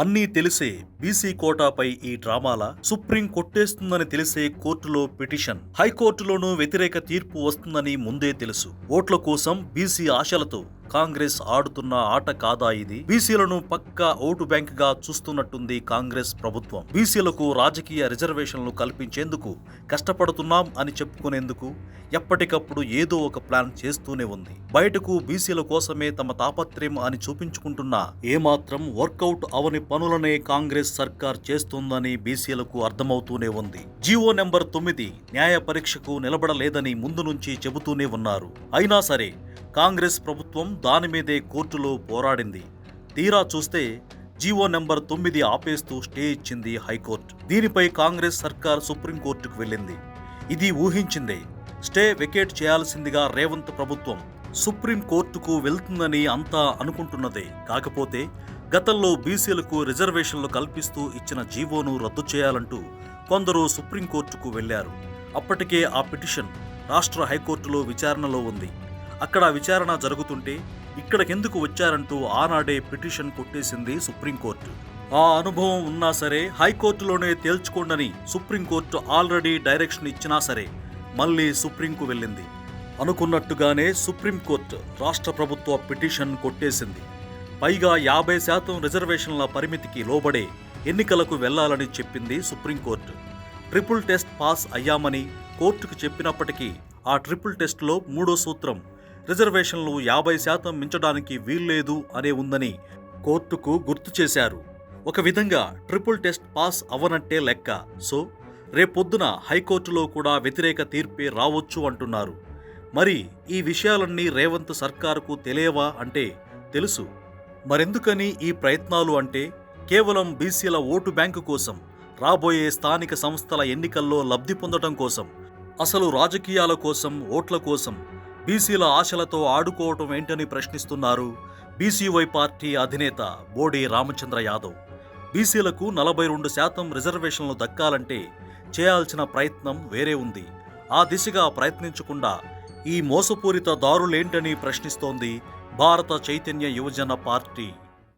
అన్నీ తెలిసే బీసీ కోటాపై ఈ డ్రామాల సుప్రీం కొట్టేస్తుందని తెలిసే కోర్టులో పిటిషన్, హైకోర్టులోనూ వ్యతిరేక తీర్పు వస్తుందని ముందే తెలుసు. ఓట్ల కోసం బీసీ ఆశలతో కాంగ్రెస్ ఆడుతున్న ఆట కాదా ఇది? బీసీలను పక్కా ఓటు బ్యాంక్ గా చూస్తున్నట్టుంది కాంగ్రెస్ ప్రభుత్వం. బీసీలకు రాజకీయ రిజర్వేషన్లు కల్పించేందుకు కష్టపడుతున్నాం అని చెప్పుకునేందుకు ఎప్పటికప్పుడు ఏదో ఒక ప్లాన్ చేస్తూనే ఉంది. బయటకు బీసీల కోసమే తమ తాపత్రయం అని చూపించుకుంటున్నా ఏమాత్రం వర్కౌట్ అవని పనులనే కాంగ్రెస్ సర్కార్ చేస్తోందని బీసీలకు అర్థమవుతూనే ఉంది. జీవో నెంబర్ 9 న్యాయ పరీక్షకు నిలబడలేదని ముందు నుంచి చెబుతూనే ఉన్నారు. అయినా సరే కాంగ్రెస్ ప్రభుత్వం దానిమీదే కోర్టులో పోరాడింది. తీరా చూస్తే జీవో నెంబర్ 9 ఆపేస్తూ స్టే ఇచ్చింది హైకోర్టు. దీనిపై కాంగ్రెస్ సర్కార్ సుప్రీంకోర్టుకు వెళ్ళింది. ఇది ఊహించిందే. స్టే వెకేట్ చేయాల్సిందిగా రేవంత్ ప్రభుత్వం సుప్రీంకోర్టుకు వెళ్తుందని అంతా అనుకుంటున్నదే. కాకపోతే గతంలో బీసీలకు రిజర్వేషన్లు కల్పిస్తూ ఇచ్చిన జీవోను రద్దు చేయాలంటూ కొందరు సుప్రీంకోర్టుకు వెళ్లారు. అప్పటికే ఆ పిటిషన్ రాష్ట్ర హైకోర్టులో విచారణలో ఉంది. అక్కడ విచారణ జరుగుతుంటే ఇక్కడికెందుకు వచ్చారంటూ ఆనాడే పిటిషన్ కొట్టేసింది సుప్రీంకోర్టు. ఆ అనుభవం ఉన్నా సరే హైకోర్టులోనే తేల్చుకోండని సుప్రీంకోర్టు ఆల్రెడీ డైరెక్షన్ ఇచ్చినా సరే మళ్లీ సుప్రీంకు వెళ్ళింది. అనుకున్నట్టుగానే సుప్రీంకోర్టు రాష్ట్ర ప్రభుత్వ పిటిషన్ కొట్టేసింది. పైగా 50% రిజర్వేషన్ల పరిమితికి లోబడే ఎన్నికలకు వెళ్లాలని చెప్పింది సుప్రీంకోర్టు. ట్రిపుల్ టెస్ట్ పాస్ అయ్యామని కోర్టుకు చెప్పినప్పటికీ ఆ ట్రిపుల్ టెస్టులో 3వ సూత్రం రిజర్వేషన్లు 50% మించడానికి వీల్లేదు అనే ఉందని కోర్టుకు గుర్తు చేశారు. ఒక విధంగా ట్రిపుల్ టెస్ట్ పాస్ అవనట్టే లెక్క. సో రేపొద్దున హైకోర్టులో కూడా వ్యతిరేక తీర్పే రావచ్చు అంటున్నారు. మరి ఈ విషయాలన్నీ రేవంత్ సర్కారుకు తెలియవా అంటే తెలుసు. మరెందుకని ఈ ప్రయత్నాలు అంటే కేవలం బీసీల ఓటు బ్యాంకు కోసం, రాబోయే స్థానిక సంస్థల ఎన్నికల్లో లబ్ధి పొందడం కోసం, అసలు రాజకీయాల కోసం, ఓట్ల కోసం బీసీల ఆశలతో ఆడుకోవటం ఏంటని ప్రశ్నిస్తున్నారు బీసీవై పార్టీ అధినేత బోడే రామచంద్ర యాదవ్. బీసీలకు 42% రిజర్వేషన్లు దక్కాలంటే చేయాల్సిన ప్రయత్నం వేరే ఉంది. ఆ దిశగా ప్రయత్నించకుండా ఈ మోసపూరిత దారులేంటని ప్రశ్నిస్తోంది భారత చైతన్య యువజన పార్టీ.